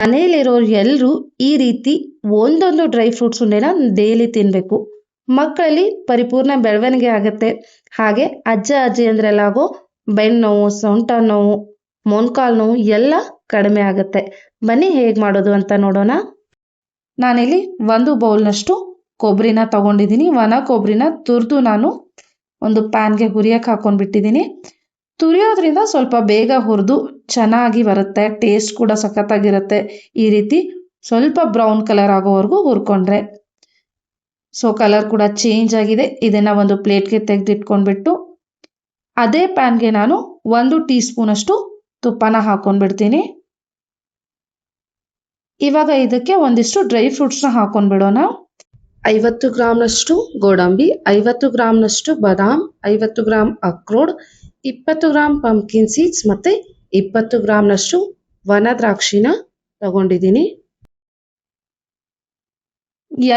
ಮನೆಯಲ್ಲಿರೋರು ಎಲ್ಲರೂ ಈ ರೀತಿ ಒಂದೊಂದು ಡ್ರೈ ಫ್ರೂಟ್ಸ್ ಉಂಡೆನ ಡೈಲಿ ತಿನ್ನಬೇಕು. ಮಕ್ಕಳಲ್ಲಿ ಪರಿಪೂರ್ಣ ಬೆಳವಣಿಗೆ ಆಗುತ್ತೆ. ಹಾಗೆ ಅಜ್ಜ ಅಜ್ಜಿ ಅಂದ್ರಲ್ಲಾಗೋ ಬೆನ್ನು ನೋವು, ಸೊಂಟ ನೋವು, ಮೊಣಕಾಲು ನೋವು ಎಲ್ಲ ಕಡಿಮೆ ಆಗುತ್ತೆ. ಬನ್ನಿ ಹೇಗೆ ಮಾಡೋದು ಅಂತ ನೋಡೋಣ. ನಾನಿಲ್ಲಿ ಒಂದು ಬೌಲ್ನಷ್ಟು ಕೊಬ್ಬರಿನ ತಗೊಂಡಿದ್ದೀನಿ. ಒಣ ಕೊಬ್ಬರಿನ ತುರಿದು ನಾನು ಒಂದು ಪ್ಯಾನ್ಗೆ ಹುರಿಯಕ್ಕೆ ಹಾಕೊಂಡ್ಬಿಟ್ಟಿದ್ದೀನಿ. ತುರಿಯೋದ್ರಿಂದ ಸ್ವಲ್ಪ ಬೇಗ ಹುರಿದು ಚೆನ್ನಾಗಿ ಬರುತ್ತೆ, ಟೇಸ್ಟ್ ಕೂಡ ಸಖತ್ತಾಗಿರುತ್ತೆ. ಈ ರೀತಿ ಸ್ವಲ್ಪ ಬ್ರೌನ್ ಕಲರ್ ಆಗೋವರೆಗೂ ಹುರ್ಕೊಂಡ್ರೆ. ಸೊ ಕಲರ್ ಕೂಡ ಚೇಂಜ್ ಆಗಿದೆ. ಇದನ್ನು ಒಂದು ಪ್ಲೇಟ್ಗೆ ತೆಗೆದಿಟ್ಕೊಂಡ್ಬಿಟ್ಟು ಅದೇ ಪ್ಯಾನ್ಗೆ ನಾನು 1 ಟೀ ಸ್ಪೂನ್ ಅಷ್ಟು ತುಪ್ಪನ ಹಾಕೊಂಡ್ಬಿಡ್ತೀನಿ. ಇವಾಗ ಇದಕ್ಕೆ ಒಂದಿಷ್ಟು ಡ್ರೈ ಫ್ರೂಟ್ಸ್ನ ಹಾಕೊಂಡ್ಬಿಡೋಣ. 50 ಗ್ರಾಮ್ನಷ್ಟು ಗೋಡಂಬಿ, 50 ಗ್ರಾಮ್ನಷ್ಟು ಬಾದಾಮ್, 50 ಗ್ರಾಮ್ ಅಕ್ರೋಡ್, 20 ಗ್ರಾಮ್ ಪಂಪ್ಕಿನ್ ಸೀಡ್ಸ್ ಮತ್ತು 20 ಗ್ರಾಮ್ನಷ್ಟು ಒಣ ದ್ರಾಕ್ಷಿನ ತಗೊಂಡಿದ್ದೀನಿ.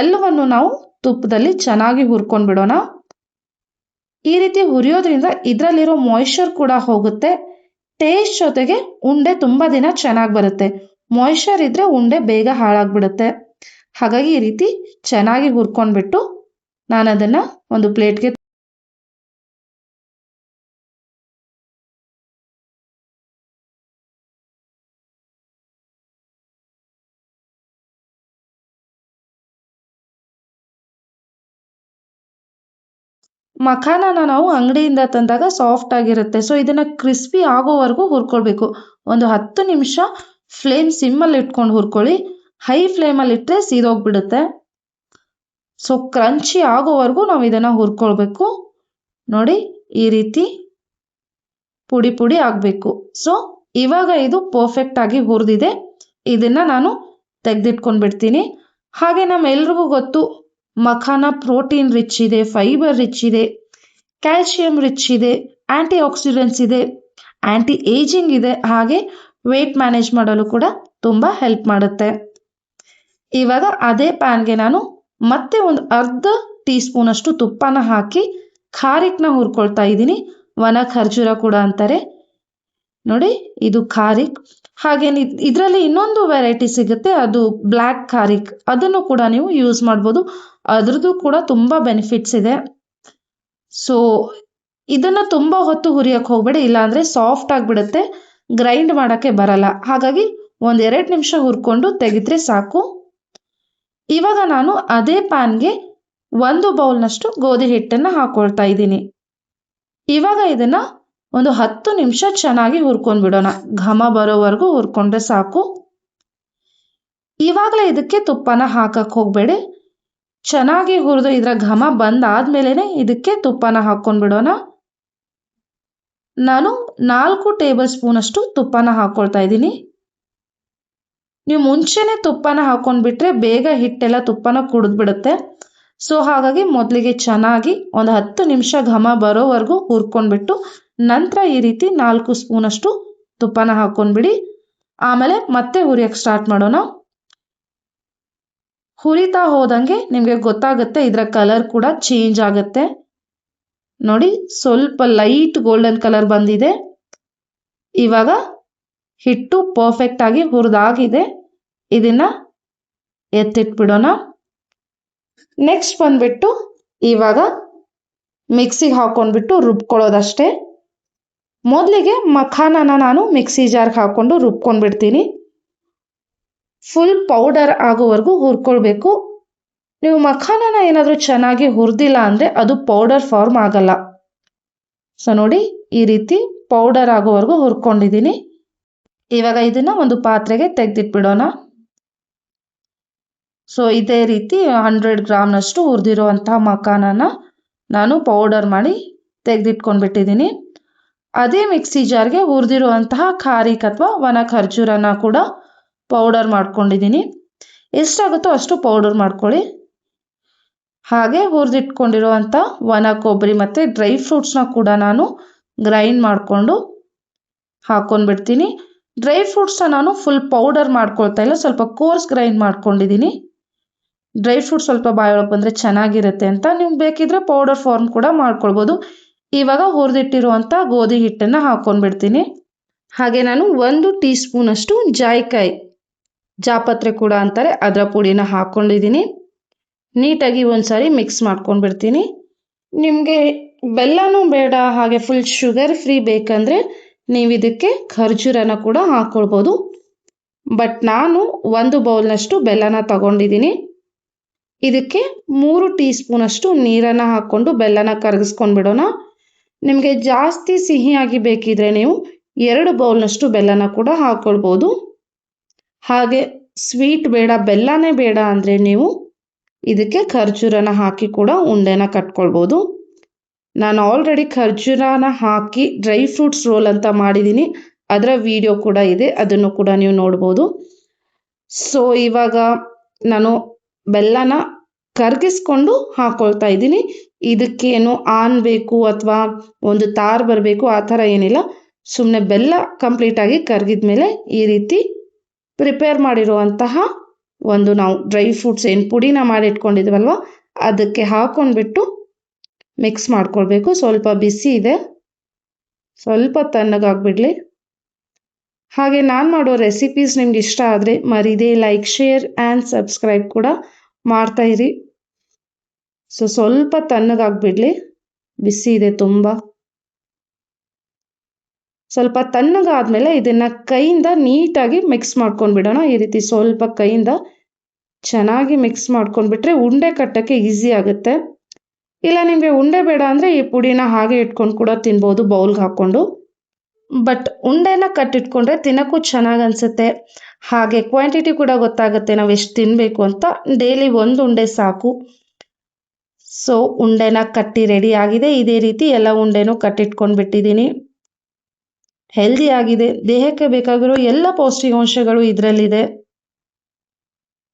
ಎಲ್ಲವನ್ನು ನಾವು ತುಪ್ಪದಲ್ಲಿ ಚೆನ್ನಾಗಿ ಹುರ್ಕೊಂಡ್ಬಿಡೋಣ. ಈ ರೀತಿ ಹುರಿಯೋದ್ರಿಂದ ಇದರಲ್ಲಿರೋ ಮಾಯಿಶ್ಚರ್ ಕೂಡ ಹೋಗುತ್ತೆ. ಟೇಸ್ಟ್ ಜೊತೆಗೆ ಉಂಡೆ ತುಂಬ ದಿನ ಚೆನ್ನಾಗಿ ಬರುತ್ತೆ. ಮಾಯಿಶ್ಚರ್ ಇದ್ದರೆ ಉಂಡೆ ಬೇಗ ಹಾಳಾಗ್ಬಿಡುತ್ತೆ. ಹಾಗಾಗಿ ಈ ರೀತಿ ಚೆನ್ನಾಗಿ ಹುರ್ಕೊಂಡ್ಬಿಟ್ಟು ನಾನು ಅದನ್ನು ಒಂದು ಪ್ಲೇಟ್ಗೆ ಮಖಾನನ ನಾವು ಅಂಗಡಿಯಿಂದ ತಂದಾಗ ಸಾಫ್ಟ್ ಆಗಿರುತ್ತೆ. ಸೊ ಇದನ್ನು ಕ್ರಿಸ್ಪಿ ಆಗೋವರೆಗೂ ಹುರ್ಕೊಳ್ಬೇಕು. ಒಂದು 10 ನಿಮಿಷ ಫ್ಲೇಮ್ ಸಿಮ್ಮಲ್ಲಿ ಇಟ್ಕೊಂಡು ಹುರ್ಕೊಳ್ಳಿ. ಹೈ ಫ್ಲೇಮಲ್ಲಿ ಇಟ್ಟರೆ ಸೀದೋಗ್ಬಿಡುತ್ತೆ. ಸೊ ಕ್ರಂಚಿ ಆಗೋವರೆಗೂ ನಾವು ಇದನ್ನು ಹುರ್ಕೊಳ್ಬೇಕು. ನೋಡಿ ಈ ರೀತಿ ಪುಡಿ ಪುಡಿ ಆಗಬೇಕು. ಸೊ ಇವಾಗ ಇದು ಪರ್ಫೆಕ್ಟಾಗಿ ಹುರಿದಿದೆ. ಇದನ್ನು ನಾನು ತೆಗೆದಿಟ್ಕೊಂಡ್ಬಿಡ್ತೀನಿ. ಹಾಗೆ ನಮ್ಮೆಲ್ರಿಗೂ ಗೊತ್ತು, ಮಖಾನ ಪ್ರೋಟೀನ್ ರಿಚ್ ಇದೆ, ಫೈಬರ್ ರಿಚ್ ಇದೆ, ಕ್ಯಾಲ್ಶಿಯಂ ರಿಚ್ ಇದೆ, ಆ್ಯಂಟಿ ಆಕ್ಸಿಡೆಂಟ್ಸ್ ಇದೆ, ಆ್ಯಂಟಿ ಏಜಿಂಗ್ ಇದೆ, ಹಾಗೆ ವೆಯ್ಟ್ ಮ್ಯಾನೇಜ್ ಮಾಡಲು ಕೂಡ ತುಂಬ ಹೆಲ್ಪ್ ಮಾಡುತ್ತೆ. ಇವಾಗ ಅದೇ ಪ್ಯಾನ್ಗೆ ನಾನು ಮತ್ತೆ ಒಂದು ಅರ್ಧ ಟೀ ಸ್ಪೂನಷ್ಟು ತುಪ್ಪನ ಹಾಕಿ ಖಾರಿಕ್ನ ಹುರ್ಕೊಳ್ತಾ ಇದ್ದೀನಿ. ಒಣ ಖರ್ಜೂರ ಕೂಡ ಅಂತಾರೆ ನೋಡಿ, ಇದು ಖಾರಿಕ್. ಹಾಗೆ ಇದರಲ್ಲಿ ಇನ್ನೊಂದು ವೆರೈಟಿ ಸಿಗುತ್ತೆ, ಅದು ಬ್ಲ್ಯಾಕ್ ಖಾರಿಕ್. ಅದನ್ನು ಕೂಡ ನೀವು ಯೂಸ್ ಮಾಡ್ಬೋದು. ಅದ್ರದ್ದು ಕೂಡ ತುಂಬ ಬೆನಿಫಿಟ್ಸ್ ಇದೆ. ಸೊ ಇದನ್ನು ತುಂಬ ಹೊತ್ತು ಹುರಿಯೋಕ್ಕೆ ಹೋಗಬೇಡಿ, ಇಲ್ಲಾಂದರೆ ಸಾಫ್ಟ್ ಆಗಿಬಿಡುತ್ತೆ, ಗ್ರೈಂಡ್ ಮಾಡೋಕ್ಕೆ ಬರಲ್ಲ. ಹಾಗಾಗಿ 1-2 ನಿಮಿಷ ಹುರ್ಕೊಂಡು ತೆಗೆದ್ರೆ ಸಾಕು. ಇವಾಗ ನಾನು ಅದೇ ಪ್ಯಾನ್ಗೆ 1 ಬೌಲ್ನಷ್ಟು ಗೋಧಿ ಹಿಟ್ಟನ್ನು ಹಾಕೊಳ್ತಾ ಇದ್ದೀನಿ. ಇವಾಗ ಇದನ್ನು ಒಂದು 10 ನಿಮಿಷ ಚೆನ್ನಾಗಿ ಹುರ್ಕೊಂಡ್ಬಿಡೋಣ. ಘಮ ಬರೋವರೆಗೂ ಹುರ್ಕೊಂಡ್ರೆ ಸಾಕು. ಇವಾಗಲೇ ಇದಕ್ಕೆ ತುಪ್ಪನ ಹಾಕಕ್ಕೆ ಹೋಗಬೇಡಿ. ಚೆನ್ನಾಗಿ ಹುರಿದು ಇದರ ಘಮ ಬಂದಾದ್ಮೇಲೆ ಇದಕ್ಕೆ ತುಪ್ಪನ ಹಾಕ್ಕೊಂಡ್ಬಿಡೋಣ. ನಾನು 4 ಟೇಬಲ್ ಸ್ಪೂನಷ್ಟು ತುಪ್ಪನ ಹಾಕ್ಕೊಳ್ತಾ ಇದ್ದೀನಿ. ನೀವು ಮುಂಚೆನೇ ತುಪ್ಪನ ಹಾಕ್ಕೊಂಡ್ಬಿಟ್ರೆ ಬೇಗ ಹಿಟ್ಟೆಲ್ಲ ತುಪ್ಪನ ಕುಡಿದ್ಬಿಡುತ್ತೆ. ಸೊ ಹಾಗಾಗಿ ಮೊದಲಿಗೆ ಚೆನ್ನಾಗಿ ಒಂದು 10 ನಿಮಿಷ ಘಮ ಬರೋವರೆಗೂ ಹುರ್ಕೊಂಡ್ಬಿಟ್ಟು ನಂತರ ಈ ರೀತಿ 4 ಸ್ಪೂನಷ್ಟು ತುಪ್ಪನ ಹಾಕ್ಕೊಂಡ್ಬಿಡಿ. ಆಮೇಲೆ ಮತ್ತೆ ಹುರಿಯೋಕ್ಕೆ ಸ್ಟಾರ್ಟ್ ಮಾಡೋಣ. ಹುರಿತಾ ಹೋದಂಗೆ ನಿಮಗೆ ಗೊತ್ತಾಗುತ್ತೆ, ಇದರ ಕಲರ್ ಕೂಡ ಚೇಂಜ್ ಆಗುತ್ತೆ. ನೋಡಿ ಸ್ವಲ್ಪ ಲೈಟ್ ಗೋಲ್ಡನ್ ಕಲರ್ ಬಂದಿದೆ. ಇವಾಗ ಹಿಟ್ಟು ಪರ್ಫೆಕ್ಟಾಗಿ ಹುರಿದಾಗಿದೆ. ಇದನ್ನು ಎತ್ತಿಟ್ಬಿಡೋಣ. ನೆಕ್ಸ್ಟ್ ಬಂದ್ಬಿಟ್ಟು ಇವಾಗ ಮಿಕ್ಸಿಗೆ ಹಾಕ್ಕೊಂಡ್ಬಿಟ್ಟು ರುಬ್ಕೊಳ್ಳೋದಷ್ಟೇ. ಮೊದಲಿಗೆ ಮಖಾನನ ನಾನು ಮಿಕ್ಸಿ ಜಾರ್ಗೆ ಹಾಕ್ಕೊಂಡು ರುಬ್ಕೊಂಡ್ಬಿಡ್ತೀನಿ. ಫುಲ್ ಪೌಡರ್ ಆಗೋವರೆಗೂ ಹುರ್ಕೊಳ್ಬೇಕು. ನೀವು ಮಖಾನನ ಏನಾದರೂ ಚೆನ್ನಾಗಿ ಹುರಿದಿಲ್ಲ ಅಂದರೆ ಅದು ಪೌಡರ್ ಫಾರ್ಮ್ ಆಗಲ್ಲ. ಸೊ ನೋಡಿ ಈ ರೀತಿ ಪೌಡರ್ ಆಗೋವರೆಗೂ ಹುರ್ಕೊಂಡಿದ್ದೀನಿ. ಇವಾಗ ಇದನ್ನು ಒಂದು ಪಾತ್ರೆಗೆ ತೆಗೆದಿಟ್ಬಿಡೋಣ. ಸೊ ಇದೇ ರೀತಿ 100 ಗ್ರಾಮ್ನಷ್ಟು ಹುರಿದಿರುವಂತಹ ಮಖಾನನ ನಾನು ಪೌಡರ್ ಮಾಡಿ ತೆಗೆದಿಟ್ಕೊಂಡ್ಬಿಟ್ಟಿದ್ದೀನಿ. ಅದೇ ಮಿಕ್ಸಿ ಜಾರ್ಗೆ ಹುರಿದಿರುವಂತಹ ಖಾರಿಕ್ ಅಥವಾ ಒಣ ಖರ್ಜೂರನ ಕೂಡ ಪೌಡರ್ ಮಾಡ್ಕೊಂಡಿದ್ದೀನಿ. ಎಷ್ಟಾಗುತ್ತೋ ಅಷ್ಟು ಪೌಡರ್ ಮಾಡ್ಕೊಳ್ಳಿ. ಹಾಗೆ ಹುರಿದಿಟ್ಕೊಂಡಿರುವಂಥ ಒಣ ಕೊಬ್ಬರಿ ಮತ್ತು ಡ್ರೈ ಫ್ರೂಟ್ಸ್ನ ಕೂಡ ನಾನು ಗ್ರೈಂಡ್ ಮಾಡಿಕೊಂಡು ಹಾಕ್ಕೊಂಡ್ಬಿಡ್ತೀನಿ. ಡ್ರೈ ಫ್ರೂಟ್ಸ್ನ ನಾನು ಫುಲ್ ಪೌಡರ್ ಮಾಡ್ಕೊಳ್ತಾ ಇಲ್ಲ, ಸ್ವಲ್ಪ ಕೋರ್ಸ್ ಗ್ರೈಂಡ್ ಮಾಡ್ಕೊಂಡಿದ್ದೀನಿ. ಡ್ರೈ ಫ್ರೂಟ್ಸ್ ಸ್ವಲ್ಪ ಬಾಯೊಳಗೆ ಬಂದರೆ ಚೆನ್ನಾಗಿರುತ್ತೆ ಅಂತ. ನೀವು ಬೇಕಿದ್ರೆ ಪೌಡರ್ ಫಾರ್ಮ್ ಕೂಡ ಮಾಡ್ಕೊಳ್ಬೋದು. ಇವಾಗ ಹುರಿದಿಟ್ಟಿರುವಂಥ ಗೋಧಿ ಹಿಟ್ಟನ್ನು ಹಾಕ್ಕೊಂಡ್ಬಿಡ್ತೀನಿ. ಹಾಗೆ ನಾನು 1 ಟೀ ಸ್ಪೂನಷ್ಟು ಜಾಯಿಕಾಯಿ ಜಾಪತ್ರೆ ಕೂಡ ಅಂತಾರೆ, ಅದರ ಪುಡಿನ ಹಾಕ್ಕೊಂಡಿದ್ದೀನಿ. ನೀಟಾಗಿ ಒಂದ್ಸಾರಿ ಮಿಕ್ಸ್ ಮಾಡ್ಕೊಂಡ್ಬಿಡ್ತೀನಿ. ನಿಮಗೆ ಬೆಲ್ಲನೂ ಬೇಡ, ಹಾಗೆ ಫುಲ್ ಶುಗರ್ ಫ್ರೀ ಬೇಕಂದರೆ ನೀವು ಇದಕ್ಕೆ ಖರ್ಜೂರನ ಕೂಡ ಹಾಕ್ಕೊಳ್ಬೋದು. ಬಟ್ ನಾನು 1 ಬೌಲ್ನಷ್ಟು ಬೆಲ್ಲನ ತಗೊಂಡಿದ್ದೀನಿ. ಇದಕ್ಕೆ 3 ಟೀ ಸ್ಪೂನಷ್ಟು ನೀರನ್ನು ಹಾಕ್ಕೊಂಡು ಬೆಲ್ಲನ ಕರಗಿಸ್ಕೊಂಡ್ಬಿಡೋಣ. ನಿಮಗೆ ಜಾಸ್ತಿ ಸಿಹಿಯಾಗಿ ಬೇಕಿದ್ರೆ ನೀವು 2 ಬೌಲ್ನಷ್ಟು ಬೆಲ್ಲನ ಕೂಡ ಹಾಕ್ಕೊಳ್ಬೋದು. ಹಾಗೆ ಸ್ವೀಟ್ ಬೇಡ, ಬೆಲ್ಲನೇ ಬೇಡ ಅಂದರೆ ನೀವು ಇದಕ್ಕೆ ಖರ್ಜೂರನ ಹಾಕಿ ಕೂಡ ಉಂಡೆನ ಕಟ್ಕೊಳ್ಬೋದು. ನಾನು ಆಲ್ರೆಡಿ ಖರ್ಜೂರನ ಹಾಕಿ ಡ್ರೈ ಫ್ರೂಟ್ಸ್ ರೋಲ್ ಅಂತ ಮಾಡಿದ್ದೀನಿ, ಅದರ ವಿಡಿಯೋ ಕೂಡ ಇದೆ, ಅದನ್ನು ಕೂಡ ನೀವು ನೋಡ್ಬೋದು. ಸೊ ಇವಾಗ ನಾನು ಬೆಲ್ಲನ ಕರಗಿಸ್ಕೊಂಡು ಹಾಕ್ಕೊಳ್ತಾ ಇದ್ದೀನಿ. ಇದಕ್ಕೇನು ಆನ್ ಬೇಕು ಅಥವಾ ಒಂದು ತಾರ್ ಬರಬೇಕು ಆ ಥರ ಏನಿಲ್ಲ. ಸುಮ್ಮನೆ ಬೆಲ್ಲ ಕಂಪ್ಲೀಟಾಗಿ ಕರಗಿದ ಮೇಲೆ ಈ ರೀತಿ ಪ್ರಿಪೇರ್ ಮಾಡಿರುವಂತಹ ಒಂದು ನಾವು ಡ್ರೈ ಫ್ರೂಟ್ಸ್ ಏನು ಪುಡಿನ ಮಾಡಿ ಇಟ್ಕೊಂಡಿದ್ವಲ್ವ ಅದಕ್ಕೆ ಹಾಕ್ಕೊಂಡ್ಬಿಟ್ಟು ಮಿಕ್ಸ್ ಮಾಡ್ಕೊಳ್ಬೇಕು. ಸ್ವಲ್ಪ ಬಿಸಿ ಇದೆ, ಸ್ವಲ್ಪ ತಣ್ಣಗಾಗ್ಬಿಡಲಿ. ಹಾಗೆ ನಾನು ಮಾಡೋ ರೆಸಿಪೀಸ್ ನಿಮ್ಗೆ ಇಷ್ಟ ಆದರೆ ಮರೀದೆ ಲೈಕ್, ಶೇರ್ ಆ್ಯಂಡ್ ಸಬ್ಸ್ಕ್ರೈಬ್ ಕೂಡ ಮಾಡ್ತಾಯಿರಿ. ಸೊ ಸ್ವಲ್ಪ ತಣ್ಣಗಾಗ್ಬಿಡಲಿ, ಬಿಸಿ ಇದೆ ತುಂಬ. ಸ್ವಲ್ಪ ತಣ್ಣಗಾದ್ಮೇಲೆ ಇದನ್ನು ಕೈಯಿಂದ ನೀಟಾಗಿ ಮಿಕ್ಸ್ ಮಾಡ್ಕೊಂಡ್ಬಿಡೋಣ. ಈ ರೀತಿ ಸ್ವಲ್ಪ ಕೈಯಿಂದ ಚೆನ್ನಾಗಿ ಮಿಕ್ಸ್ ಮಾಡ್ಕೊಂಡ್ಬಿಟ್ರೆ ಉಂಡೆ ಕಟ್ಟೋಕ್ಕೆ ಈಸಿ ಆಗುತ್ತೆ. ಇಲ್ಲ ನಿಮಗೆ ಉಂಡೆ ಬೇಡ ಅಂದರೆ ಈ ಪುಡಿನ ಹಾಗೆ ಇಟ್ಕೊಂಡು ಕೂಡ ತಿನ್ಬೋದು ಬೌಲ್ಗೆ ಹಾಕ್ಕೊಂಡು. ಬಟ್ ಉಂಡೆನ ಕಟ್ಟಿಟ್ಕೊಂಡ್ರೆ ತಿನ್ನೋಕ್ಕೂ ಚೆನ್ನಾಗಿ ಅನಿಸುತ್ತೆ. ಹಾಗೆ ಕ್ವಾಂಟಿಟಿ ಕೂಡ ಗೊತ್ತಾಗುತ್ತೆ ನಾವು ಎಷ್ಟು ತಿನ್ನಬೇಕು ಅಂತ. ಡೈಲಿ 1 ಉಂಡೆ ಸಾಕು. ಸೊ ಉಂಡೆನ ಕಟ್ಟಿ ರೆಡಿ ಆಗಿದೆ. ಇದೇ ರೀತಿ ಎಲ್ಲ ಉಂಡೆನೂ ಕಟ್ಟಿಟ್ಕೊಂಡು ಬಿಟ್ಟಿದ್ದೀನಿ. ಹೆಲ್ದಿ ಆಗಿದೆ, ದೇಹಕ್ಕೆ ಬೇಕಾಗಿರೋ ಎಲ್ಲ ಪೌಷ್ಟಿಕಾಂಶಗಳು ಇದರಲ್ಲಿದೆ.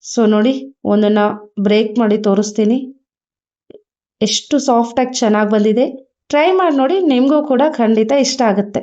ಸೊ ನೋಡಿ, ಒಂದನ್ನು ಬ್ರೇಕ್ ಮಾಡಿ ತೋರಿಸ್ತೀನಿ. ಎಷ್ಟು ಸಾಫ್ಟಾಗಿ ಚೆನ್ನಾಗಿ ಬಂದಿದೆ. ಟ್ರೈ ಮಾಡಿ ನೋಡಿ, ನಿಮಗೂ ಕೂಡ ಖಂಡಿತ ಇಷ್ಟ ಆಗುತ್ತೆ.